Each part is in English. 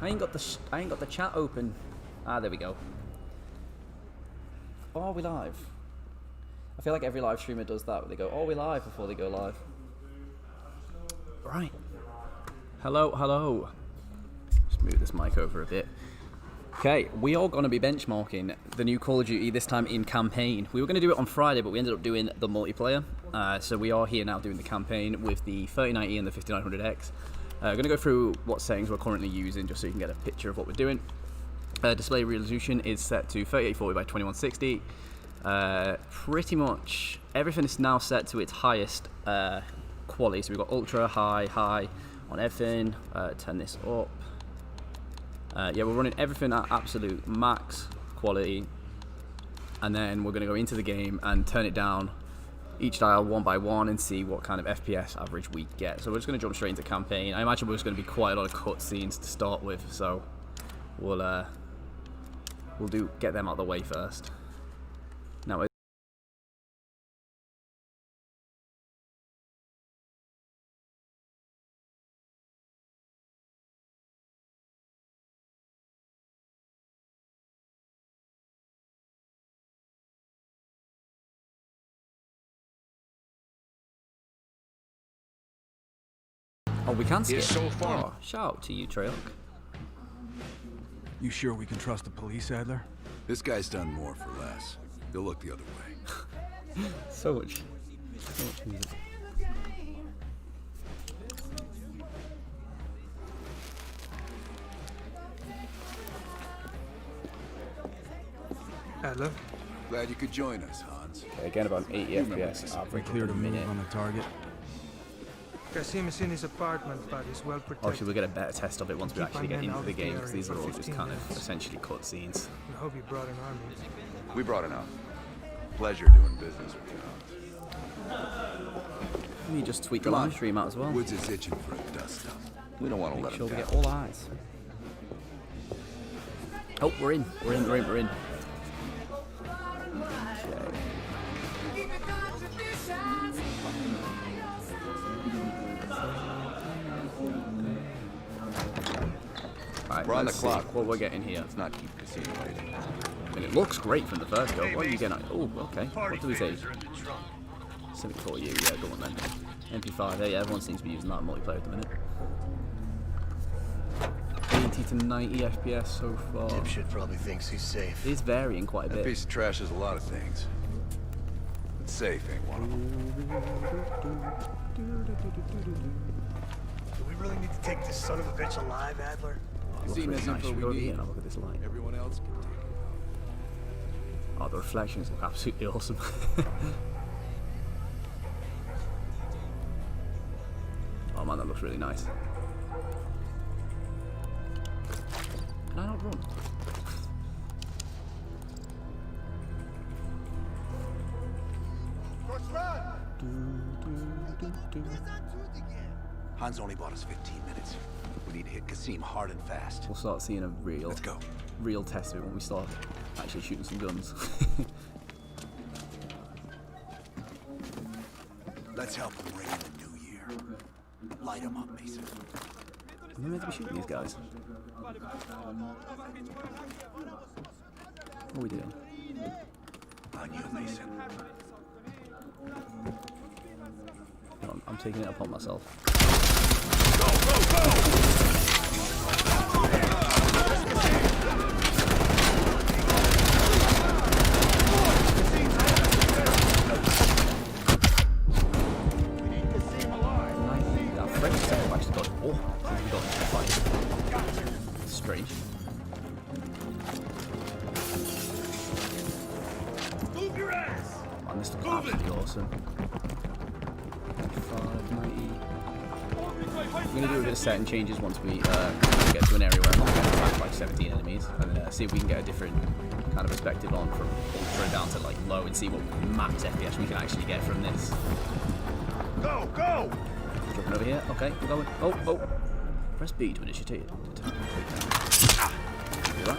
I ain't got the chat open. Ah, there we go. Oh, are we live? I feel like every live streamer does that, where they go, "Oh, we live" before they go live. Right. Hello, hello. Just move this mic over a bit. Okay, we are going to be benchmarking the new Call of Duty, this time in campaign. We were going to do it on Friday, but we ended up doing the multiplayer. So we are here now doing the campaign with the 3090 and the 5900X. Going to go through what settings we're currently using, just so you can get a picture of what we're doing. Display resolution is set to 3840 by 2160. Pretty much everything is now set to its highest quality. So we've got ultra, high on everything. Turn this up. Yeah, we're running everything at absolute max quality, and then we're going to go into the game and turn it down each dial one by one and see what kind of FPS average we get. So we're just going to jump straight into campaign. I imagine there's going to be quite a lot of cutscenes to start with, so we'll get them out of the way first. Now, oh, we can skip. So far. Oh, shout out to you, Treyarch. You sure we can trust the police, Adler? This guy's done more for less. He'll look the other way. So much music. Adler? Glad you could join us, Hans. Okay, again, about 80 FPS We average cleared a a move minute. on the target. Kasim is in his apartment, but he's well protected. Obviously, we'll get a better test of it once we Keep actually my get men into out the of the game, because area these are for all just 15 kind of minutes. essentially cutscenes. I hope you brought an army. We brought enough. Pleasure doing business with you, Hans. Let me just tweak the Come on. live stream out as well. Woods is itching for a dust-up. We don't want to Make let sure him we down. get all eyes. Oh, we're in. We're in. Right, We're on let's the clock. see what we're getting here. Let's not keep Casino waiting. And it looks great from the first go. What are you getting? Oh, okay. What do we say? 74 you. Yeah, go on then. MP5. Yeah, everyone seems to be using that in multiplayer at the minute. 80 to 90 FPS so far. Dipshit probably thinks he's safe. It's varying quite a That bit. piece of trash is a lot of things. But safe ain't one of them. Do we really need to take this son of a bitch alive, Adler? Looks Seen really this nice. info Should we we go over need? here and have a look at this light? Everyone else can take it. Oh, the reflections look absolutely awesome. Oh man, that looks really nice. Can I not run? Hans only bought us 15 minutes. We need to hit Kasim hard and fast. We'll start seeing a Let's go. real test of it when we start actually shooting some guns. Let's help them ring in the new year. Light them up, Mason. Am I meant to be shooting these guys? What are we doing? On you, Mason. No, I'm taking it upon myself. That French set actually got since we got into the fight. Strange. Man, this looks absolutely awesome. 590. We're going to do a bit of setting changes once we get to an area where I'm not getting attacked by 17 enemies, and see if we can get a different kind of perspective on from ultra down to like low, and see what max FPS we can actually get from this. Go, go! Jumping over here. Okay, we're going. Oh. Press B to initiate. Do that.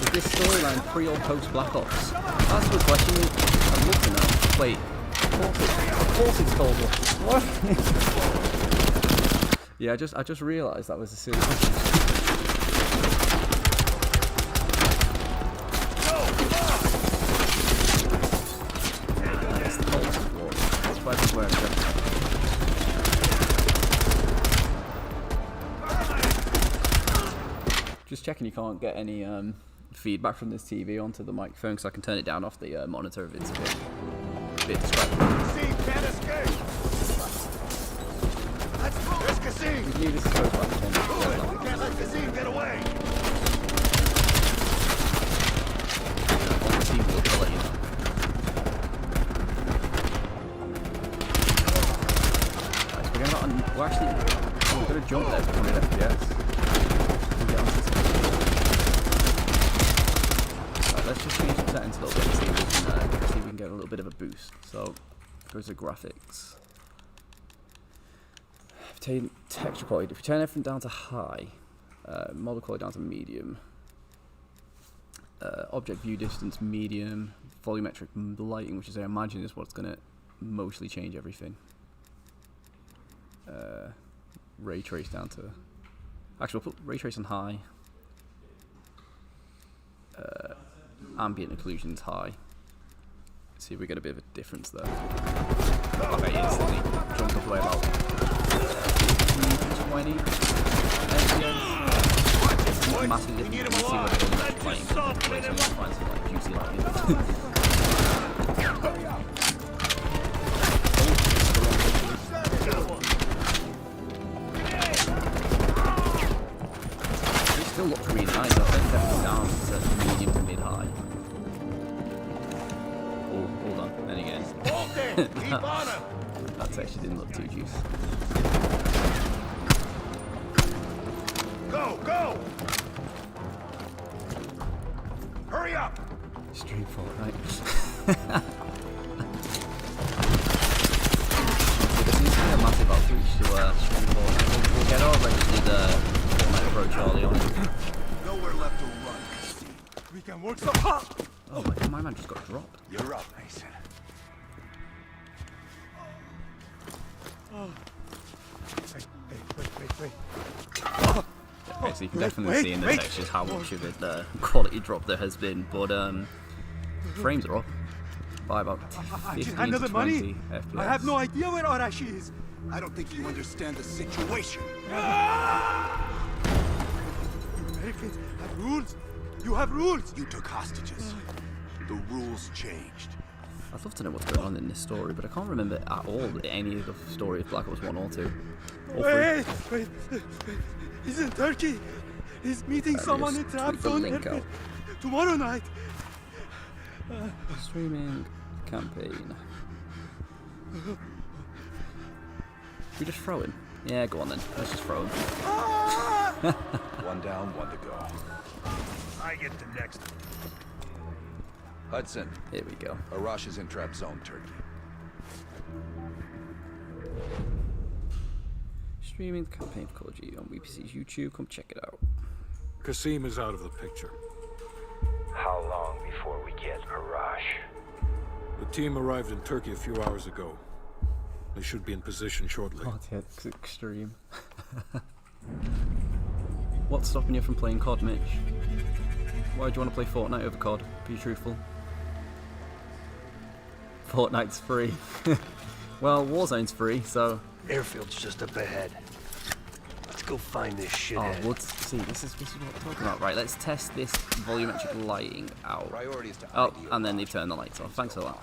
Is this storyline pre or post Black Ops? That's a good question. I'd love to know. Wait. Of course it's called what? Yeah, I just realised that was a silly question. Just checking you can't get any feedback from this TV onto the microphone, because I can turn it down off the monitor if it's a bit distracting. Cassim can't escape! Let's move! There's Cassim! We leave this so far. We can't let Cassim get away! We're actually we're going to jump there for 100 FPS. We'll get onto this. Right, let's just change the settings a little bit and see if we can get a little bit of a boost. So, go to graphics. If you take texture quality, if you turn everything down to high, model quality down to medium, object view distance medium, volumetric lighting, which is I imagine is what's going to mostly change everything. Ray trace down to, actually we'll put ray trace on high, ambient occlusions high. See if we get a bit of a difference there. Okay, instantly jump up away about 20 FPS. Massive difference. You can see what it is playing. Find some like juicy lighting. Still looks really nice. I'll turn definitely down to medium to mid high. Oh, hold on. Then again. That texture didn't look too juicy. Go, go! Hurry up! Stream Fortnite. There seems to be a massive outreach to stream Fortnite. We'll get our registered Fortnite Pro Charlie on it. Nowhere left to run, Cassim. We can work some hard. Oh my man just got dropped. You're up, Mason. Wait. Okay, so you can definitely see in the textures how much of it the quality drop there has been, but frames are up by about 15 Handle to the 20 money. FPS. I have no idea where Arashi is. I don't think you understand the situation. Americans have rules. You have rules. You took hostages. The rules changed. I'd love to know what's going on in this story, but I can't remember at all any of the story of Black Ops 1 or 2. Or 3. Wait. He's in Turkey. He's meeting someone in Tweet the Trabzon link out. tomorrow night. Streaming campaign. Should we just throw him? Yeah, go on then. Let's just throw him. One down, one to go. I get the next. Hudson, Here we go. Arash is in trap zone, Turkey. Streaming the campaign of Call of Duty on BPC's YouTube. Come check it out. Cassim is out of the picture. How long before we get Arash? The team arrived in Turkey a few hours ago. They should be in position shortly. RTX extreme. What's stopping you from playing COD, Mitch? Why do you want to play Fortnite over COD? Be truthful. Fortnite's free. Well, Warzone's free, so... Airfield's just up ahead. Let's go find this Oh, shithead. woods. See, this is what I'm talking about. Right, let's test this volumetric lighting out. Priority is to Oh, ID and then they Arash. turn the lights off. Thanks for that.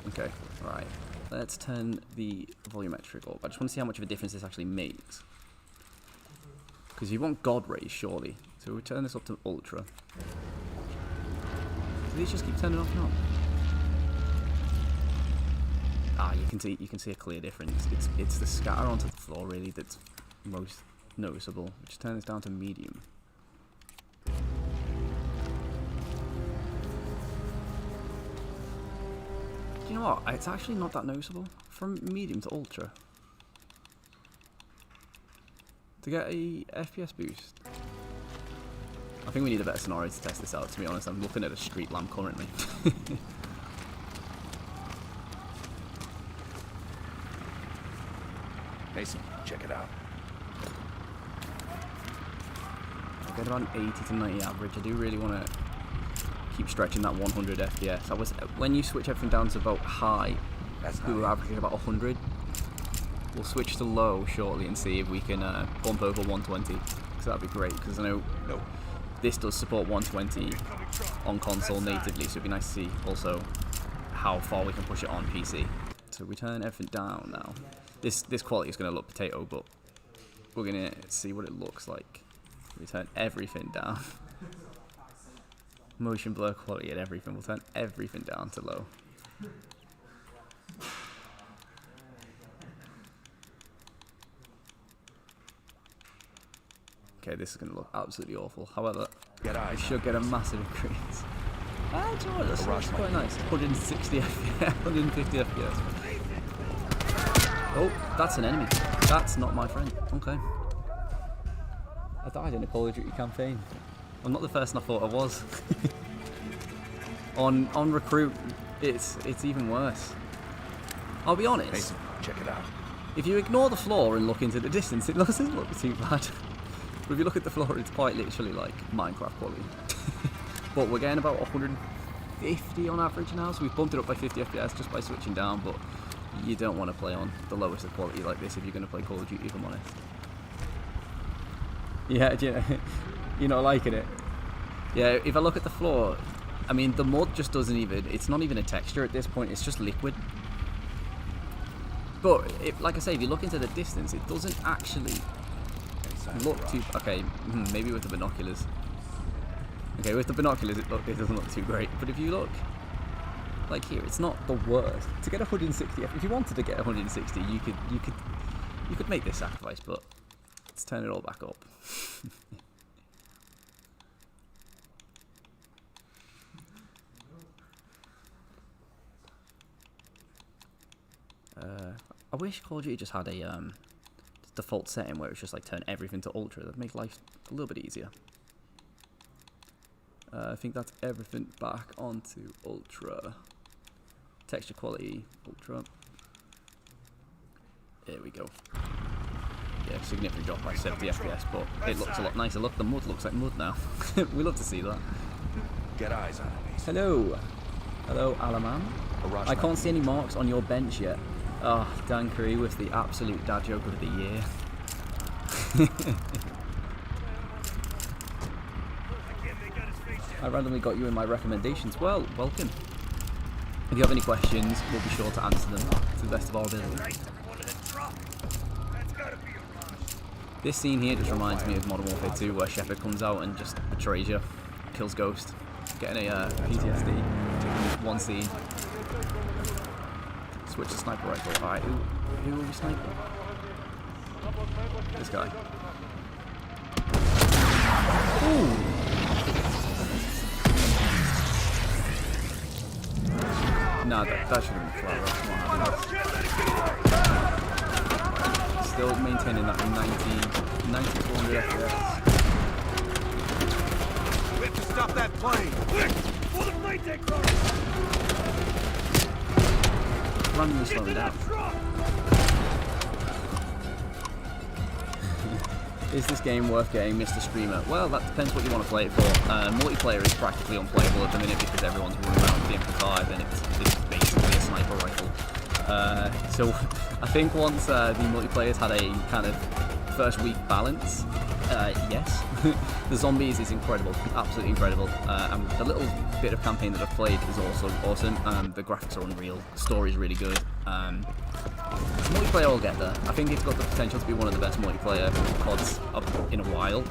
Okay, right. Let's turn the volumetric up. I just want to see how much of a difference this actually makes. Because you want God rays, surely. So we turn this up to ultra. Do these just keep turning off and on? Ah, you can see a clear difference. It's the scatter onto the floor really that's most noticeable. Just turn this down to medium. Do you know what? It's actually not that noticeable from medium to ultra. To get a FPS boost. I think we need a better scenario to test this out, to be honest. I'm looking at a street lamp currently. Mason, check it out. I get about an 80 to 90 average. I do really want to keep stretching that 100 FPS. When you switch everything down to about high, That's we were not averaging about 100. We'll switch to low shortly and see if we can bump over 120. Because that'd be great, because I know this does support 120 on console natively, so it'd be nice to see also how far we can push it on PC. So we turn everything down now. This quality is going to look potato, but we're going to see what it looks like. We turn everything down. Motion blur quality and everything. We'll turn everything down to low. Okay, this is going to look absolutely awful. However, I should get a massive increase. Ah, do you know what? That's quite nice. 160 FPS, 150 FPS. Oh, that's an enemy. That's not my friend. Okay. I died in a Call of Duty campaign. I'm not the person I thought I was. on recruit, it's even worse. I'll be honest. Mason, check it out. If you ignore the floor and look into the distance, it doesn't look too bad. But if you look at the floor, it's quite literally like Minecraft quality. But we're getting about 150 on average now, so we've bumped it up by 50 FPS just by switching down, but you don't want to play on the lowest of quality like this if you're going to play Call of Duty, if I'm honest. Yeah, you're not liking it. Yeah, if I look at the floor, I mean, the mud just doesn't even, it's not even a texture at this point, it's just liquid. But, like I say, if you look into the distance, it doesn't actually look too, okay, maybe with the binoculars. Okay, with the binoculars, it doesn't look too great. But if you look, like here, it's not the worst. To get 160, if you wanted to get 160, you could make this sacrifice, but let's turn it all back up. I wish Call of Duty just had a default setting where it's just like turn everything to ultra. That'd make life a little bit easier. I think that's everything back onto ultra. Texture quality, ultra. There we go. Yeah, significant drop by 70 FPS, but it looks a lot nicer. Look, the mud looks like mud now. We love to see that. Get eyes on it. Hello. Hello, Alaman. I can't see any marks on your bench yet. Oh, Dan Curry with the absolute dad joke of the year. I randomly got you in my recommendations. Well, welcome. If you have any questions, we'll be sure to answer them to the best of our ability. This scene here just reminds me of Modern Warfare 2, where Shepard comes out and just betrays you, kills Ghost, getting a PTSD. One scene. Switch to sniper rifle. Alright, who will we sniper? This guy. Ooh! Nah, that should have been flat. Still maintaining that 400 FPS. We have to stop that plane! Quick! Before the plane takes off! Randomly slowing down. Is this game worth getting, Mr. Streamer? Well, that depends what you want to play it for. Multiplayer is practically unplayable at the minute because everyone's running around with the MP5 and it's basically a sniper rifle. So I think once the multiplayer's had a kind of first week balance, yes. The zombies is incredible, absolutely incredible. And the little bit of campaign that I've played is also awesome. The graphics are unreal, the story's really good. Multiplayer will get there. I think it's got the potential to be one of the best multiplayer CODs in a while.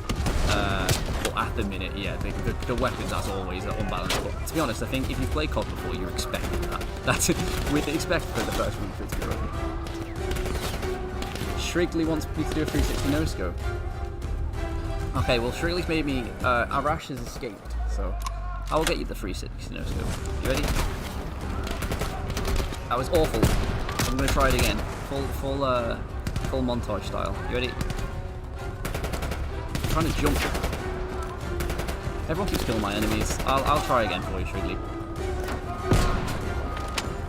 But at the minute, yeah, the weapons, as always, are unbalanced. But to be honest, I think if you play COD before, you're expecting that. That's we'd expect for the first week for it to be broken. Shrigley wants me to do a 360 no-scope. Okay, well, Shrigley's made me... Arash has escaped, so I will get you the 360 no-scope. You ready? That was awful. I'm going to try it again. Full montage style. You ready? I'm trying to jump. Everyone keeps killing my enemies. I'll try again for you, Shrigley.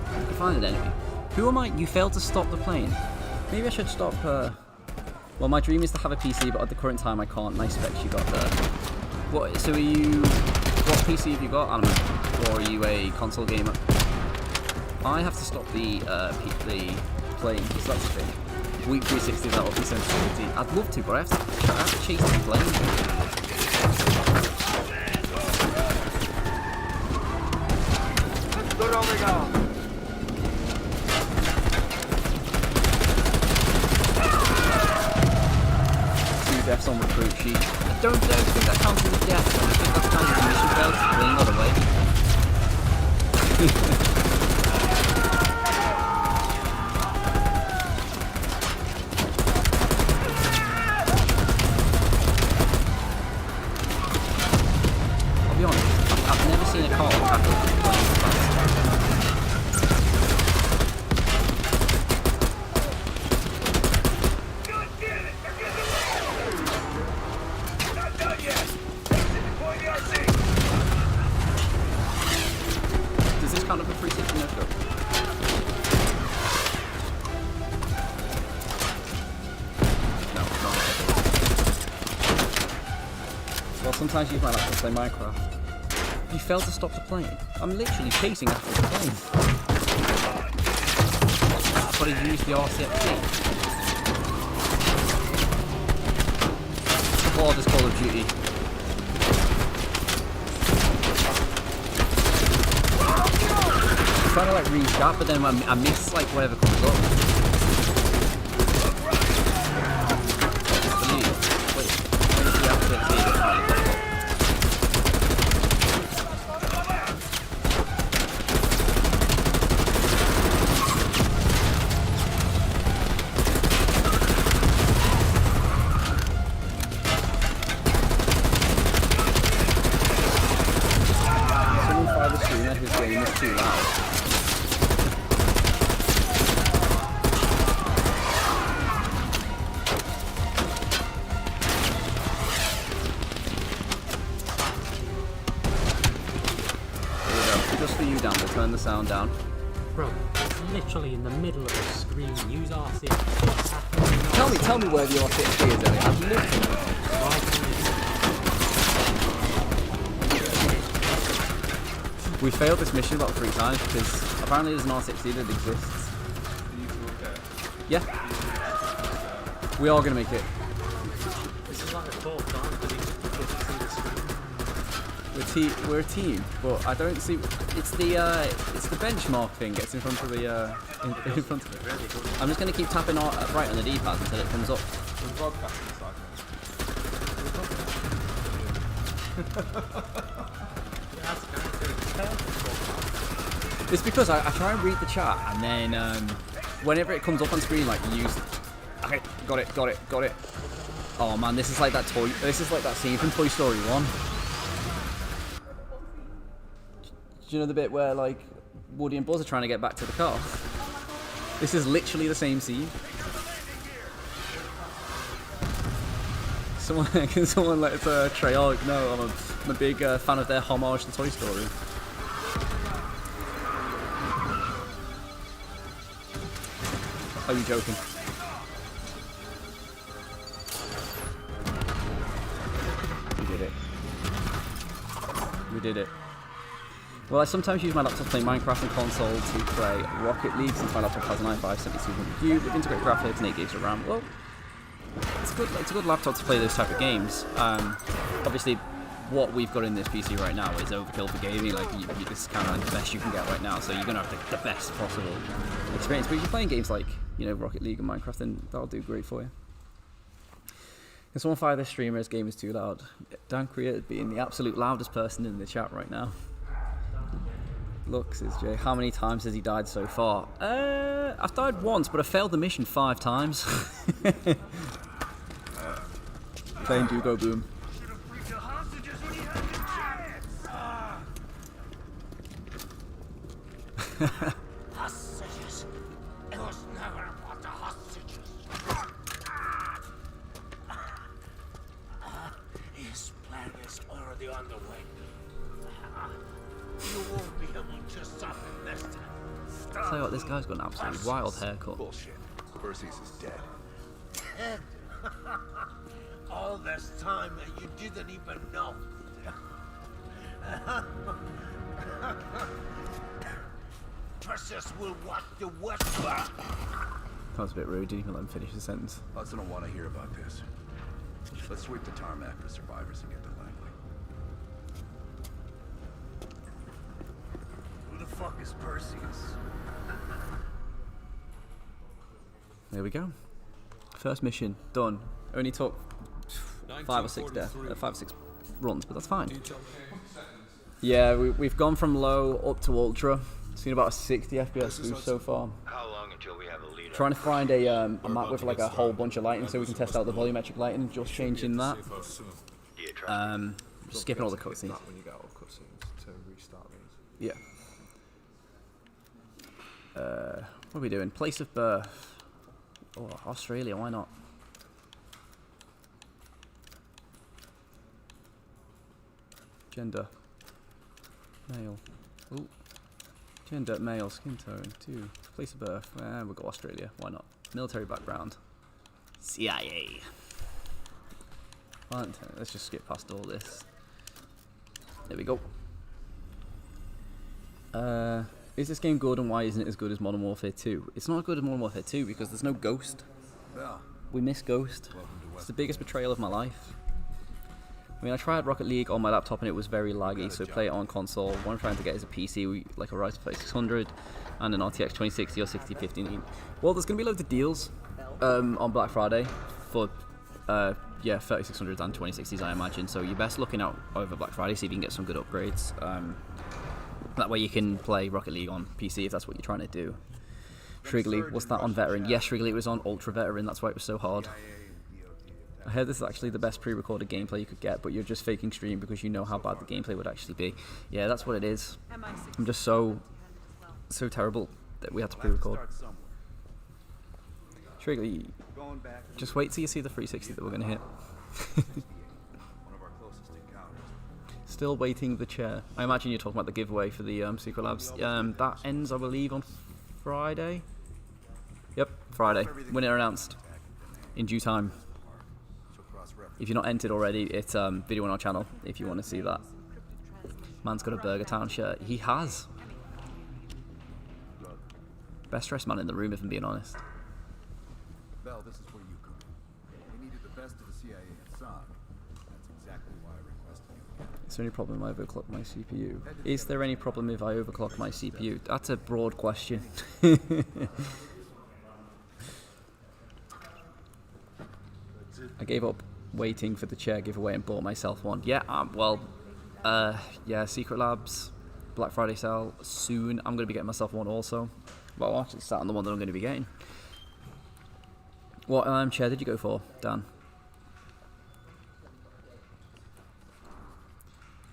I can find an enemy. Who am I? You failed to stop the plane. Maybe I should stop... Well, my dream is to have a PC, but at the current time I can't. Nice specs you got there. What? So are you... What PC have you got, Anima? Or are you a console gamer? I have to stop the plane, because that's the thing. Weak 360 that will be sensitivity. I'd love to, but I have to chase the plane. Two deaths on recruit sheet. I don't think that counts as a death. I think that's counts as a mission failed. Really not away. I'll be honest, I've never seen a car tackle playing fast. Does this count up a 360 no scope? No, not. Well, sometimes you use my laptop to play Minecraft. You failed to stop the plane. I'm literally chasing after the plane. But he used the RCXD. Or this Call of Duty. I'm trying to like reach that, but then I miss like whatever comes up. Wait, wait till the RCXD gets finally popped up. His game is too loud. There we go. Just for you, Dan. We'll turn the sound down. Bro, it's literally in the middle of the screen. Use RC. Tell me where the RCXD is, Elliot. I've literally. We failed this mission about 3 times because apparently there's an R60 that exists. Yeah. We are going to make it. This is like a 4th time, but it's We're a team, but I don't see... It's the benchmark thing gets in front of the... in front of it. I'm just going to keep tapping right on the D-pad until it comes up. It's because I try and read the chat, and then whenever it comes up on screen, like you use. Okay, got it. Oh man, this is like that scene from Toy Story 1. Do you know the bit where like Woody and Buzz are trying to get back to the car? This is literally the same scene. Can someone let Treyarch know I'm a big fan of their homage to Toy Story. Are you joking? We did it. We did it. Well, I sometimes use my laptop to play Minecraft and console to play Rocket League since my laptop has an i5 7200U with integrated graphics and 8 gigs of RAM. Well, it's a good laptop to play those type of games. Obviously, what we've got in this PC right now is overkill for gaming. Like, this is kind of like the best you can get right now, so you're gonna have the best possible experience. But if you're playing games like, you know, Rocket League and Minecraft, then that'll do great for you. Can someone fire this streamer's game is too loud? Dan Created being the absolute loudest person in the chat right now. Look, says Jay, how many times has he died so far? I've died once, but I failed the mission 5 times. Playing do go boom. Hostages. It was never about the hostages. His plan is already on the way. You won't be able to stop him this time. Tell you what, this guy's got an absolutely wild haircut. Bullshit. Perseus is dead. Dead. All this time and you didn't even know. Perseus will watch the West. That was a bit rude. Didn't even let him finish the sentence. Hudson don't want to hear about this. Let's sweep the tarmac for survivors and get to Langley. Who the fuck is Perseus? There we go. First mission done. Only took 5 or 6 runs, but that's fine. Yeah, we've gone from low up to ultra. Seen about a 60 FPS boost so far. How long until we have a leader? Trying to find a map with like a whole bunch of lighting so we can test out the volumetric lighting. Just changing that. Skipping all the cutscenes. When you get all cutscenes to restart these. Yeah. What are we doing? Place of birth. Oh, Australia, why not? Gender. Male. Ooh. Gender, male, skin tone, 2. Place of birth. We'll go Australia, why not? Military background. CIA. Fine, let's just skip past all this. There we go. Is this game good and why isn't it as good as Modern Warfare 2? It's not as good as Modern Warfare 2 because there's no Ghost. We miss Ghost. It's the biggest betrayal of my life. I mean, I tried Rocket League on my laptop and it was very laggy, so play it on console. What I'm trying to get is a PC, like a Ryzen 5600 and an RTX 2060 or 6050. Well, there's going to be loads of deals on Black Friday for 3600s and 2060s, I imagine. So you're best looking out over Black Friday, see if you can get some good upgrades. That way you can play Rocket League on PC if that's what you're trying to do. Shrigley, what's that on Veteran? Yes, Shrigley was on Ultra Veteran, that's why it was so hard. I heard this is actually the best pre-recorded gameplay you could get, but you're just faking stream because you know how bad the gameplay would actually be. Yeah, that's what it is. I'm just so terrible that we had to pre-record. Shrigley, just wait till you see the 360 that we're going to hit. Still waiting the chair. I imagine you're talking about the giveaway for the Secret Labs. That ends, I believe, on Friday. Yep, Friday. Winner announced in due time. If you're not entered already, it's video on our channel if you want to see that. Man's got a Burger Town shirt. He has. Best dressed man in the room, if I'm being honest. Bell, this is where you come in. We needed the best of the CIA inside. That's exactly why I requested you. Is there any problem if I overclock my CPU? Is there any problem if I overclock my CPU? That's a broad question. I gave up waiting for the chair giveaway and bought myself one. Yeah, yeah, Secret Labs, Black Friday sale soon. I'm going to be getting myself one also. Well, I'll actually start on the one that I'm going to be getting. What chair did you go for, Dan?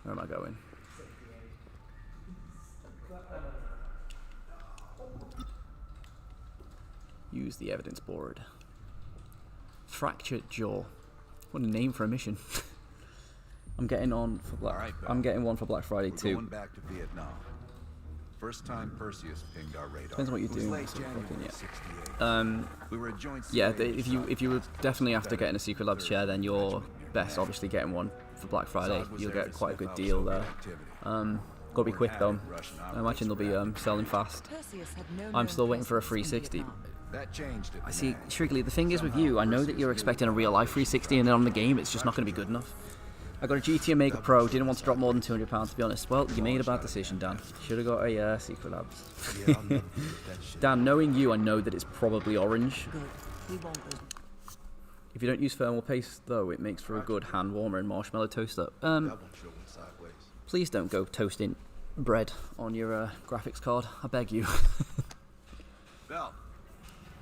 Where am I going? Use the evidence board. Fractured jaw. What a name for a mission. I'm getting on for I'm getting one for Black Friday too. Going back to Vietnam. First time Perseus pinged our radar. Depends on what you're doing. We were a joint yeah, if you were definitely after getting a Secret Labs chair, then you're best obviously getting one for Black Friday. You'll get quite a good deal there. Gotta be quick though. I imagine they'll be selling fast. I'm still waiting for a 360. That changed it. I see, Shrigley, the thing is with you, I know that you're expecting a real life 360 and then on the game it's just not going to be good enough. I got a GT Omega Pro, didn't want to drop more than £200 to be honest. Well, you made a bad decision, Dan. Should have got a Secret Labs. Dan, knowing you, I know that it's probably orange. If you don't use thermal paste though, it makes for a good hand warmer and marshmallow toaster. Please don't go toasting bread on your graphics card, I beg you. Bell,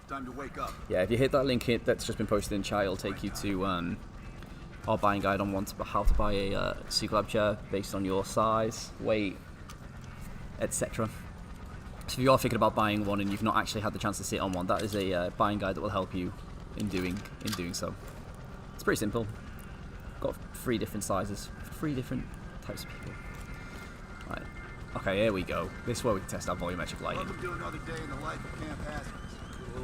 it's time to wake up. Yeah, if you hit that link here that's just been posted in chat, it'll take you to our buying guide on how to buy a Secret Lab chair based on your size, weight, etc. So if you are thinking about buying one and you've not actually had the chance to sit on one, that is a buying guide that will help you in doing so. It's pretty simple. Got 3 different sizes, 3 different types of people. Right. Okay, here we go. This is where we can test our volumetric lighting. Welcome to another day in the life of Camp Hazardous,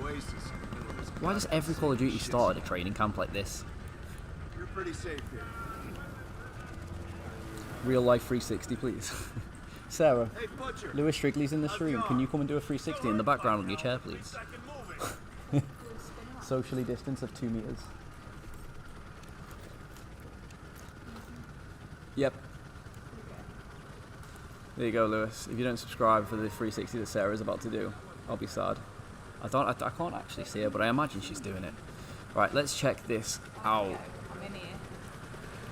Oasis in the middle of this. Why does every Call of Duty start at a training camp like this? You're pretty safe here. Real life 360, please. Sarah, Hey, Butcher. Lewis Shrigley's in the stream. Can you come and do a 360 in the background on your chair, please? socially distance of 2 meters. Yep. There you go, Lewis. If you don't subscribe for the 360 that Sarah's about to do, I'll be sad. I can't actually see her, but I imagine she's doing it. Right, let's check this out.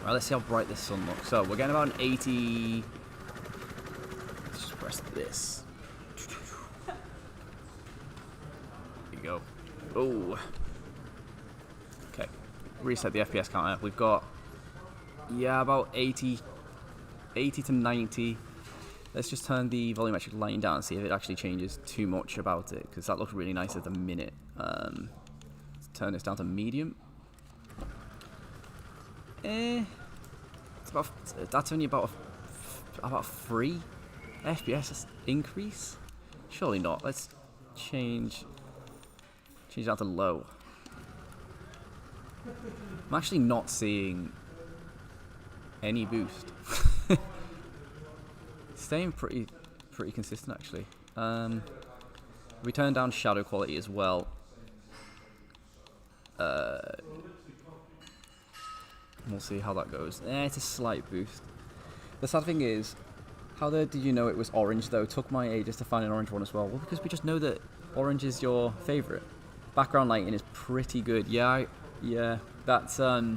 Right, let's see how bright this sun looks. So we're getting about an 80. Let's just press this. There you go. Oh. Okay. Reset the FPS counter. We've got, yeah, about 80 to 90. Let's just turn the volumetric lighting down and see if it actually changes too much about it, because that looks really nice at the minute. Let's turn this down to medium. That's only about 3 FPS increase. Surely not. Let's change that to low. I'm actually not seeing any boost. Staying pretty consistent actually. We turn down shadow quality as well. We'll see how that goes. It's a slight boost. The sad thing is, how did you know it was orange though? It took my ages to find an orange one as well. Well, because we just know that orange is your favorite. Background lighting is pretty good. Yeah. That's our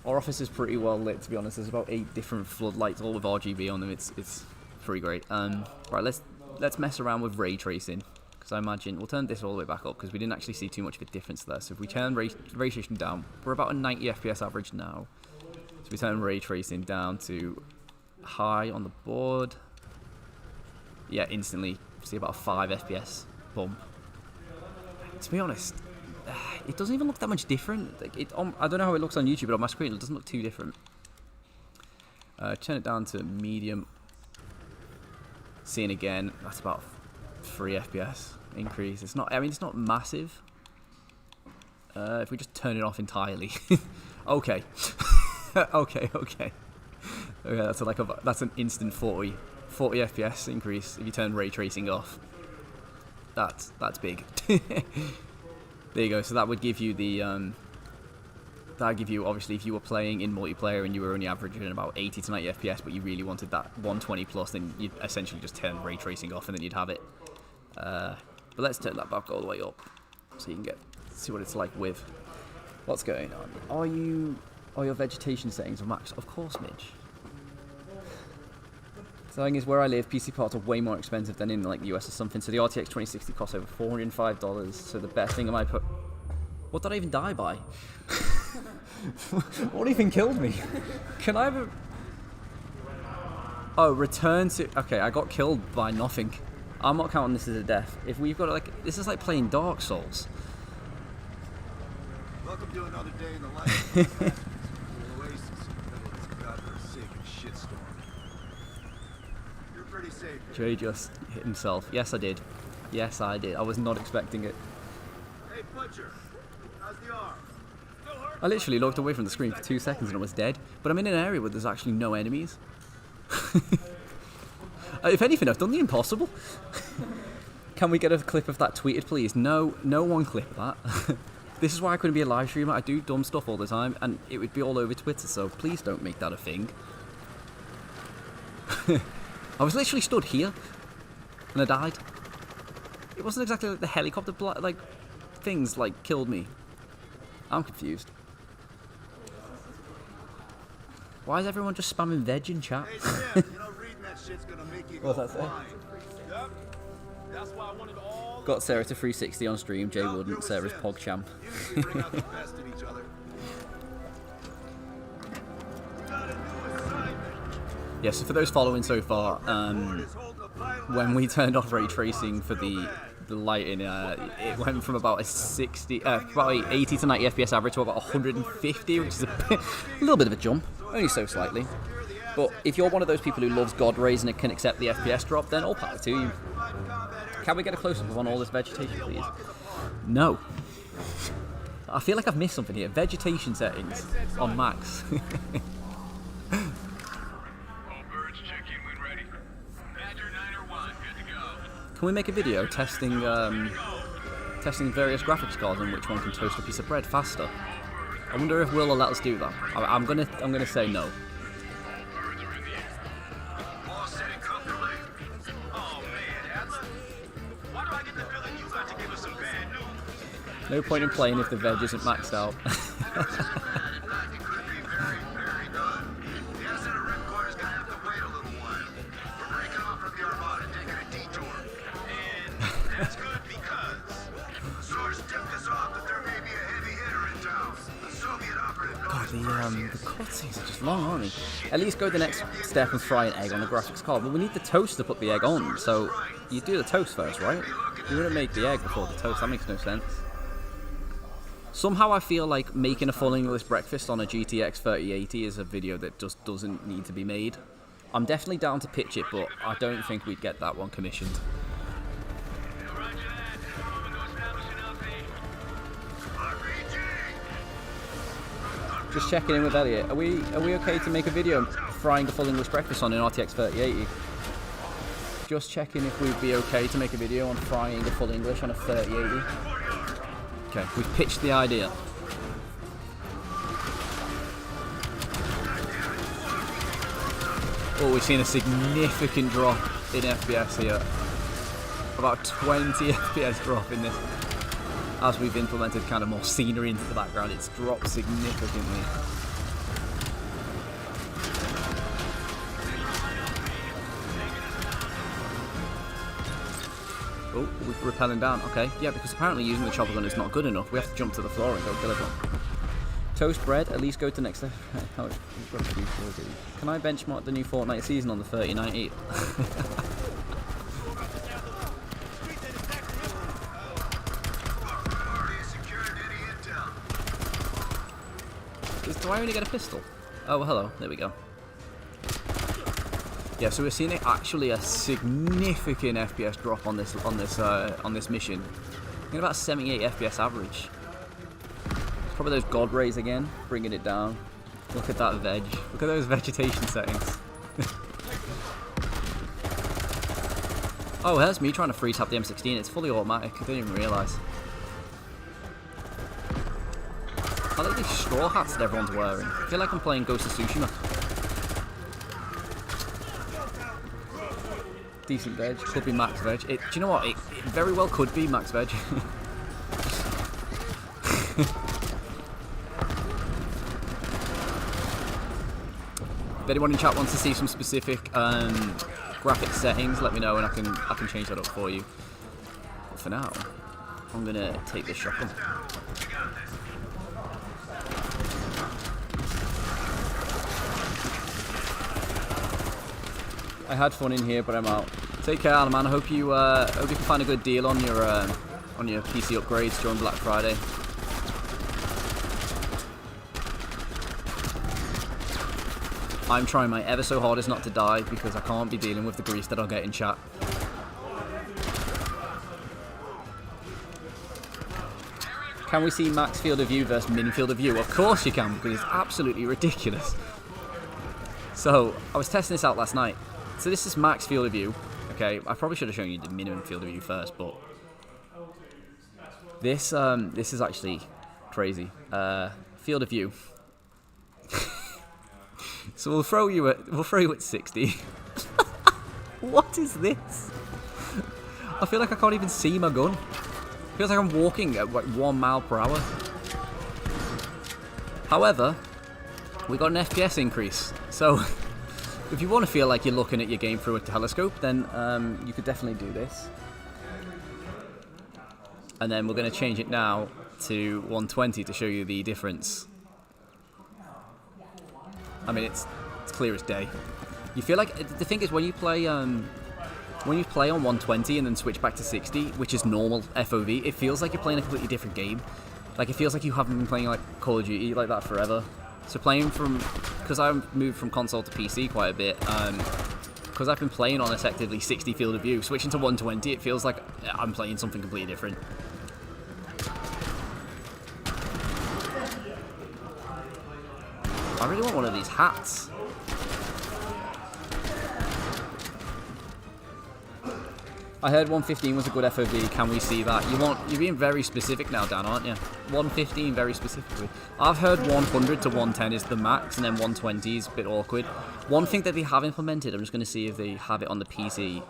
office is pretty well lit, to be honest. There's about 8 different floodlights, all with RGB on them. It's pretty great. Right, let's mess around with ray tracing, because I imagine we'll turn this all the way back up because we didn't actually see too much of a difference there. So if we turn ray tracing down, we're about a 90 FPS average now. So we turn ray tracing down to high on the board. Yeah, instantly see about a 5 FPS bump. To be honest, it doesn't even look that much different. Like I don't know how it looks on YouTube, but on my screen it doesn't look too different. Turn it down to medium. Seeing again, that's about 3 FPS increase. It's not. I mean, it's not massive. If we just turn it off entirely, okay, okay. That's that's an instant 40 FPS increase if you turn ray tracing off. That's big. There you go. So that would give you the that'd give you, obviously, if you were playing in multiplayer and you were only averaging about 80 to 90 FPS, but you really wanted that 120 plus, then you'd essentially just turn ray tracing off and then you'd have it. But let's turn that back all the way up so you can see what it's like with. What's going on? Are your vegetation settings are max? Of course, Midge. The thing is, where I live, PC parts are way more expensive than in like the US or something. So the RTX 2060 costs over $405. So the best thing I might put. What did I even die by? What even killed me? Can I have a... Oh, return to... Okay, I got killed by nothing. I'm not counting this as a death. If we've got like... This is like playing Dark Souls. Welcome to another day in the life of Oasis in the middle of this godforsaken shitstorm. You're pretty safe. Jay just hit himself. Yes, I did. Yes, I did. I was not expecting it. Hey, Butcher. How's the arm? I literally looked away from the screen for 2 seconds and I was dead. But I'm in an area where there's actually no enemies. If anything, I've done the impossible. Can we get a clip of that tweeted, please? No one clip that. This is why I couldn't be a live streamer. I do dumb stuff all the time, and it would be all over Twitter, so please don't make that a thing. I was literally stood here, and I died. It wasn't exactly like the helicopter, like, things, like, killed me. I'm confused. Why is everyone just spamming veg in chat? Hey, Sam, you know, reading that shit's gonna make you go What's that say? blind. Yep. That's why I wanted all... Got Sarah to 360 on stream. Jay wouldn't. Sarah's PogChamp. Usually bring out the best in each other. We got a new assignment. Yeah, so for those following so far, when we turned off ray tracing for the lighting, it went from about about 80 to 90 FPS average to about 150, which is a little bit of a jump, only so slightly. But if you're one of those people who loves God rays and can accept the FPS drop, then all power to you. Can we get a close-up on all this vegetation, please? No. I feel like I've missed something here. Vegetation settings on max. Can we make a video testing testing various graphics cards and which one can toast a piece of bread faster. I wonder if Will will let us do that. I'm gonna say no. All set and comfortably? Oh man, Adler. Why do I get the feeling you got to give us some bad news? No point in playing if the veg isn't maxed out. It could be very, very good. The asset of Ripcord is gonna have to wait a little while. We're breaking off from the Armada, taking a detour. And that's good because a source tipped us off that there may be a heavy hitter in town. A Soviet operative known as The cutscenes are just long, aren't they? At least go the next step and fry an egg on the graphics card. But we need the toast to put the egg on, so you do the toast first, right? You wouldn't make the egg before the toast. That makes no sense. Somehow I feel like making a full English breakfast on a GTX 3080 is a video that just doesn't need to be made. I'm definitely down to pitch it, but I don't think we'd get that one commissioned. Just checking in with Elliot. Are we okay to make a video frying a full English breakfast on an RTX 3080? Just checking if we'd be okay to make a video on frying a full English on a 3080. Okay, we've pitched the idea. Oh, we've seen a significant drop in FPS here. About 20 FPS drop in this. As we've implemented kind of more scenery into the background, it's dropped significantly. Oh, we're rappelling down. Okay, yeah, because apparently using the chopper gun is not good enough. We have to jump to the floor and go kill everyone. Toast bread, at least go to next level. Can I benchmark the new Fortnite season on the 3090? Do I only get a pistol? Oh, hello. There we go. Yeah, so we're seeing actually a significant FPS drop on this mission. I think about 78 FPS average. It's probably those god rays again, bringing it down. Look at that veg. Look at those vegetation settings. Oh, there's me trying to free tap the M16. It's fully automatic. I didn't even realise. I like these straw hats that everyone's wearing. I feel like I'm playing Ghost of Tsushima. Decent veg. Could be max veg. Do you know what? It very well could be max veg. If anyone in chat wants to see some specific graphic settings, let me know and I can change that up for you. But for now, I'm gonna take this shotgun. I had fun in here, but I'm out. Take care, Alan, man. I hope you can find a good deal on your PC upgrades during Black Friday. I'm trying my ever so hardest not to die because I can't be dealing with the grease that I'll get in chat. Can we see max field of view versus min field of view? Of course you can, because it's absolutely ridiculous. So, I was testing this out last night. So this is max field of view. Okay, I probably should have shown you the minimum field of view first, but this is actually crazy. Field of view. So we'll throw you at 60. What is this? I feel like I can't even see my gun. It feels like I'm walking at like 1 mile per hour. However, we got an FPS increase. So if you want to feel like you're looking at your game through a telescope, then you could definitely do this. And then we're going to change it now to 120 to show you the difference. I mean, it's clear as day. You feel like the thing is when you play on 120 and then switch back to 60, which is normal FOV, it feels like you're playing a completely different game. Like it feels like you haven't been playing like Call of Duty like that forever. So playing from, because I've moved from console to PC quite a bit, because I've been playing on effectively 60 field of view, switching to 120, it feels like I'm playing something completely different. I really want one of these hats. I heard 115 was a good FOV. Can we see that? You're being very specific now, Dan, aren't you? 115 very specifically. I've heard 100 to 110 is the max, and then 120 is a bit awkward. One thing that they have implemented, I'm just going to see if they have it on the PC.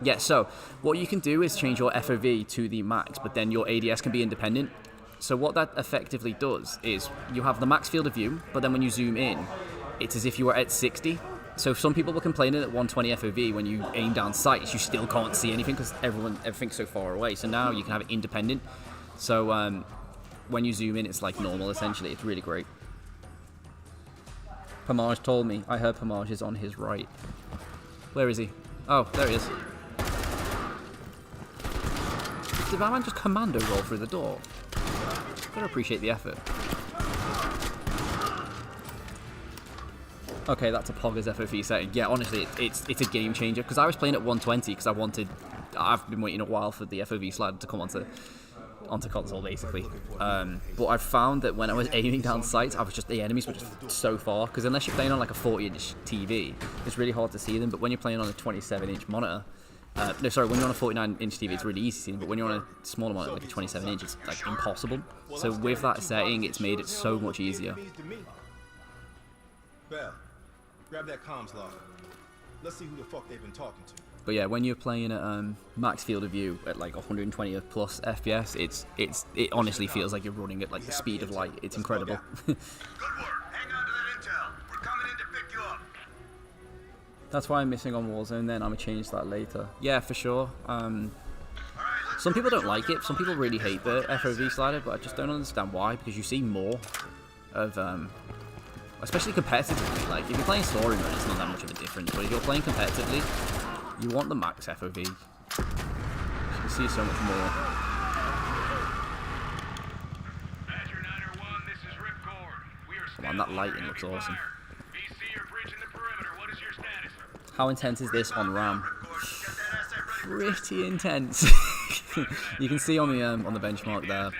Yeah, so what you can do is change your FOV to the max, but then your ADS can be independent. So what that effectively does is you have the max field of view, but then when you zoom in, it's as if you were at 60. So some people were complaining at 120 FOV when you aim down sights, you still can't see anything because everything's so far away. So now you can have it independent. So when you zoom in, it's like normal essentially. It's really great. Pamaj told me. I heard Pamaj is on his right. Where is he? Oh, there he is. Did my man just commando roll through the door? Gotta appreciate the effort. Okay, that's a Pogger's FOV setting. Yeah, honestly, it's a game changer. Because I was playing at 120 because I've been waiting a while for the FOV slider to come onto console, basically. But I've found that when I was aiming down sights, the enemies were just so far. Because unless you're playing on like a 40-inch TV, it's really hard to see them. But when you're playing on a 27-inch monitor, when you're on a 49-inch TV, it's really easy to see them. But when you're on a smaller monitor, like a 27-inch, it's like impossible. So with that setting, it's made it so much easier. Bell, grab that comms log. Let's see who the fuck they've been talking to. But yeah, when you're playing at max field of view at like 120 plus FPS, it honestly feels like you're running at like the speed of light. It's incredible. Good work. Hang on to that intel. We're coming in to pick you up. That's why I'm missing on Warzone. Then I'm gonna change that later. Yeah, for sure. Some people don't like it. Some people really hate the FOV slider, but I just don't understand why. Because you see more of especially competitively. Like if you're playing story mode, it's not that much of a difference. But if you're playing competitively, you want the max FOV. You can see so much more. Badger 901, this is Ripcord. We are Come on, that lighting looks awesome. BC are breaching the perimeter. What is your status? How intense is this on RAM? Pretty intense. You can see on the benchmark there.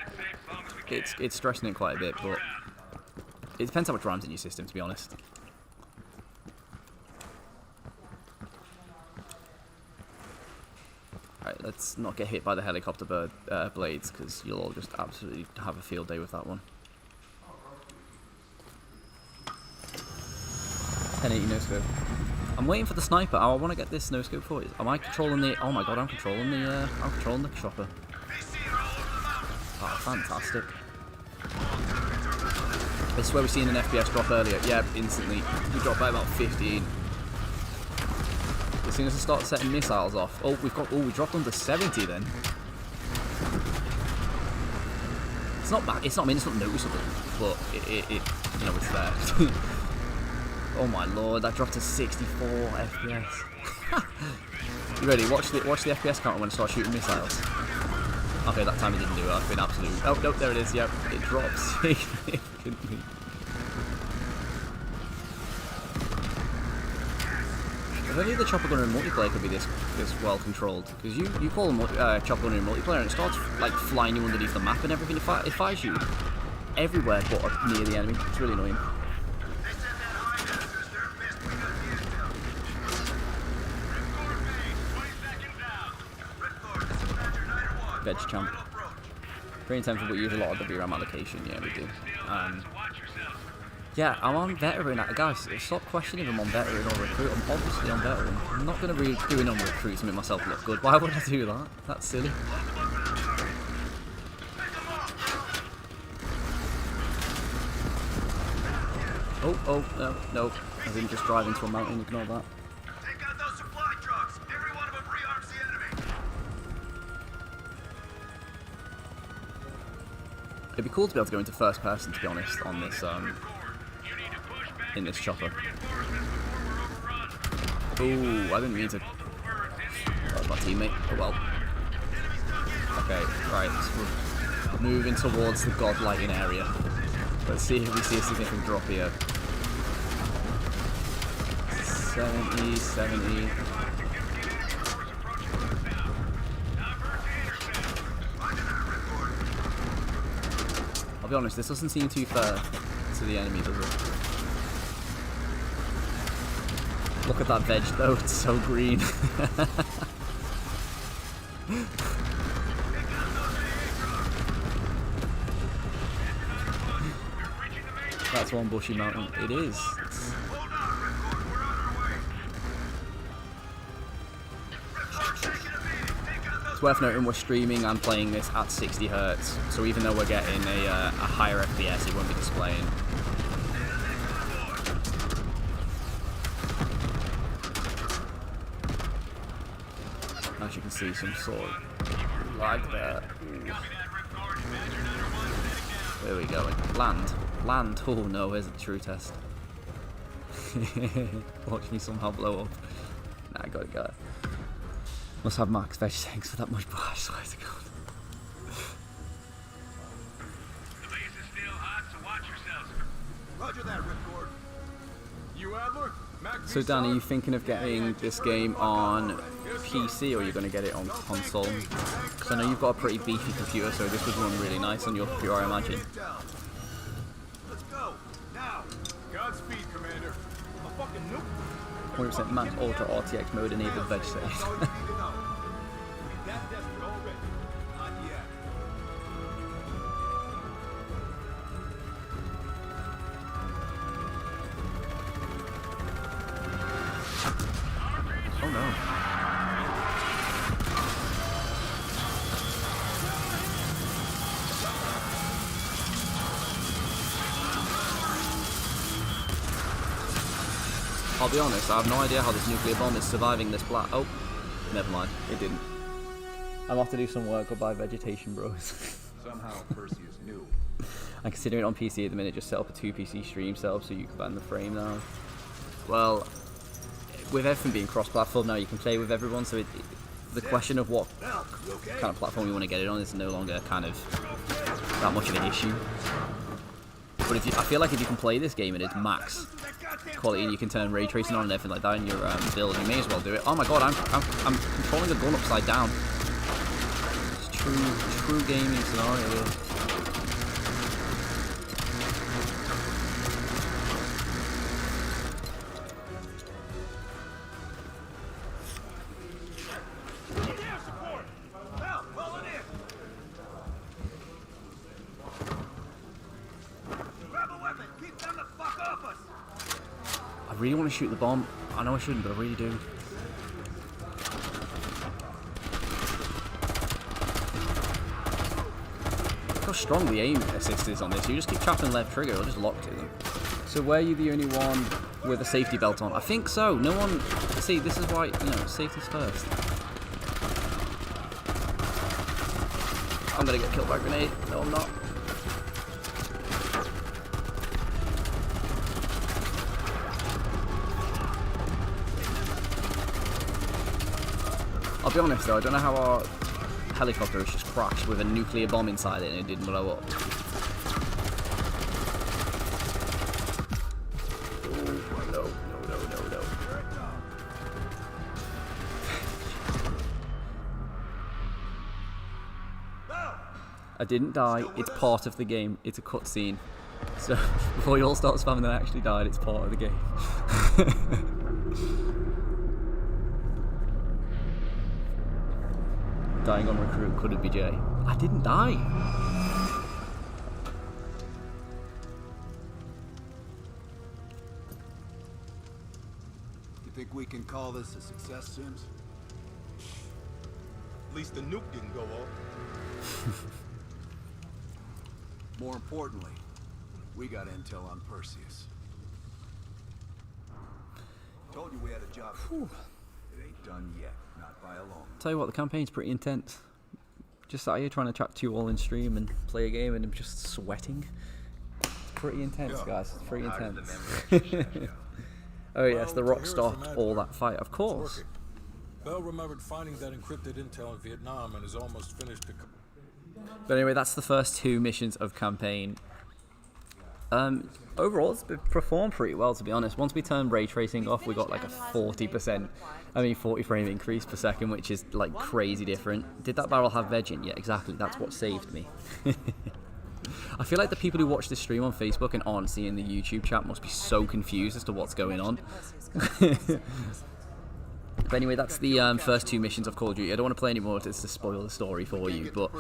It's stressing it quite a bit, but it depends how much RAM's in your system, to be honest. Alright, let's not get hit by the helicopter blades, because you'll all just absolutely have a field day with that one. 1080 no scope. I'm waiting for the sniper. I want to get this no scope for you. Am I controlling the? Oh my god, I'm controlling the chopper. Oh, fantastic. This is where we seen an FPS drop earlier. Yeah, instantly. We dropped by about 15. As soon as I start setting missiles off. Oh, we dropped under 70 then. It's not bad. It's not noticeable, but it you know, it's there. Oh my lord, that dropped to 64 FPS. You ready? Watch the FPS counter when I start shooting missiles. Okay, that time it didn't do it. I've been absolute. Oh no, there it is. Yep, it drops significantly. If only the chopper gunner in multiplayer could be this well controlled, because you call them chopper gunner in multiplayer and it starts like flying you underneath the map and everything. It fires you everywhere but near the enemy. It's really annoying. Veg champ. Very intensive, but use a lot of WRAM allocation. Yeah, we do. Yeah, I'm on veteran. Guys, stop questioning if I'm on veteran or recruit. I'm obviously on veteran. I'm not going to be doing on recruit to make myself look good. Why would I do that? That's silly. Oh, no. I didn't just drive into a mountain. Ignore that. Take out those supply trucks. Every one of them rearms the enemy. It'd be cool to be able to go into first person, to be honest, on this in this chopper. Ooh, I didn't mean to. That was my teammate. Oh well. Okay, right. So we're moving towards the god lighting area. Let's see if we see a significant drop here. 70. I'll be honest, this doesn't seem too fair to the enemy, does it? Look at that veg though, it's so green. That's one bushy mountain. It is. Hold on, Ripcord. We're on our way. Ripcord, taking a beating. Take out those. It's worth noting we're streaming and playing this at 60 Hz, so even though we're getting a higher FPS, it won't be displaying. As you can see, some sort of lag there. Ooh. Where are we going? Land. Land. Oh no, here's the true test. Watch me somehow blow up. Nah, I got it, got it. Must have max veg tanks for that much, but I swear to God. The base is still hot, so watch yourselves. Roger that, Ripcord. You Adler? So Dan, are you thinking of getting this game on PC or are you going to get it on console? Because I know you've got a pretty beefy computer, so this would run really nice on your computer, I imagine. Let's go now. Godspeed, Commander. A fucking nuke. 100% max ultra RTX mode enabled veg save. That desperate already. Not yet. Oh no. I'll be honest, I have no idea how this nuclear bomb is surviving this blast. Oh, never mind, it didn't. I'm off to do some work or buy vegetation, bros. Somehow Perseus knew. I'm considering it on PC at the minute, just set up a 2 PC stream setup so you can ban the frame now. Well, with everything being cross-platform now, you can play with everyone, so the question of what kind of platform you want to get it on is no longer kind of that much of an issue. But if you, I feel like if you can play this game at its max quality and you can turn ray tracing on and everything like that in your build, you may as well do it. Oh my god, I'm controlling the gun upside down. It's true gaming scenario here. I really want to shoot the bomb. I know I shouldn't, but I really do. Look how strong the aim assist is on this. You just keep tapping left trigger, it'll just lock to them. So were you the only one with a safety belt on? I think so. No one... See, this is why, you know, safety's first. I'm gonna get killed by a grenade. No, I'm not. I'll be honest though, I don't know how our helicopter has just crashed with a nuclear bomb inside it and it didn't blow up. Oh, no. I didn't die, it's part of the game, it's a cutscene. So, before you all start spamming that I actually died, it's part of the game. Dying on recruit, could it be Jay? I didn't die! You think we can call this a success, Sims? At least the nuke didn't go off. More importantly, we got intel on Perseus. Told you we had a job. It ain't done yet, not by a long. Tell you what, the campaign's pretty intense. Just sat here trying to chat to you all in stream and play a game and I'm just sweating. It's pretty intense, guys. It's pretty intense. Oh yes, the rock stopped all that fight, of course. Bell remembered finding that encrypted intel in Vietnam and is almost finished. But anyway, that's the first 2 missions of campaign. Overall, it's performed pretty well, to be honest. Once we turned ray tracing off, we got like a 40 frame increase per second, which is like crazy different. Did that barrel have veg in? Yeah, exactly. That's what saved me. I feel like the people who watch this stream on Facebook and aren't seeing the YouTube chat must be so confused as to what's going on. But anyway, that's the first 2 missions of Call of Duty. I don't want to play anymore just to spoil the story for you, but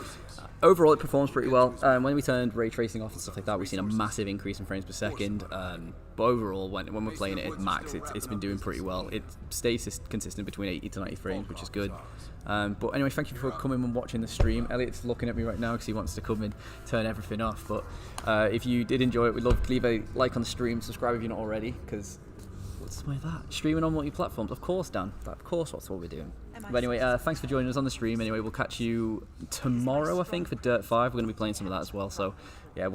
overall it performs pretty well. When we turned ray tracing off and stuff like that, we've seen a massive increase in frames per second. But overall, when we're playing it at max, it's been doing pretty well. It stays consistent between 80 to 90 frames, which is good. But anyway, thank you for coming and watching the stream. Elliot's looking at me right now because he wants to come and turn everything off. But if you did enjoy it, we'd love to leave a like on the stream, subscribe if you're not already, because what's the way that? Streaming on multi-platforms, of course, Dan. Of course, that's what we're doing. But anyway, thanks for joining us on the stream. Anyway, we'll catch you tomorrow, I think, for Dirt 5. We're going to be playing some of that as well. So, yeah.